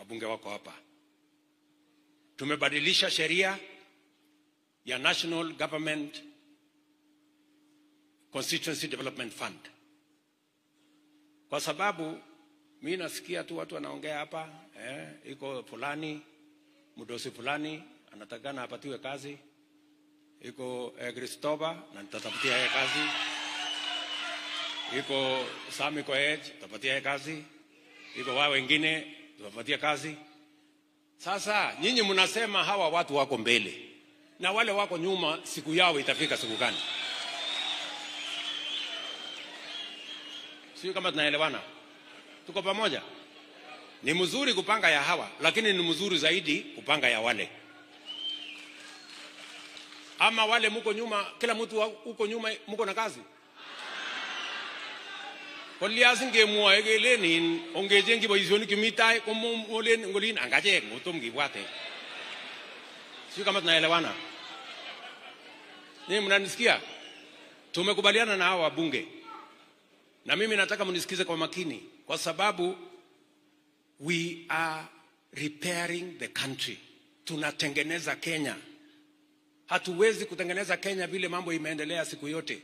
wabunge wako hapa. Tumebadilisha sheria ya National Government Constituency Development Fund. Kwa sababu mimi nasikia tu watu wanaongea hapa, iko fulani, mdosi fulani anatakana apatiwe kazi. Iko Christopher na nitatafutia yeye kazi. Iko Sami Koech, tutapatia yeye kazi. Iko wao wengine tutapatia kazi. Sasa nyinyi mnasema hawa watu wako mbele na wale wako nyuma, siku yao itafika siku gani? Sio kama tunaelewana? Tuko pamoja? Ni mzuri kupanga ya hawa, lakini ni mzuri zaidi kupanga ya wale. Ama wale mko nyuma, kila mtu uko nyuma mko na kazi. Kolia singe mua egeleni ongejengi boizoni kimitai komolen ngolin angaje ngotom giwate. Sio kama tunaelewana? Ni mnanisikia? Tumekubaliana na hawa wabunge. Na mimi nataka mnisikize kwa makini kwa sababu we are repairing the country. Tunatengeneza Kenya. Hatuwezi kutengeneza Kenya vile mambo imeendelea siku yote.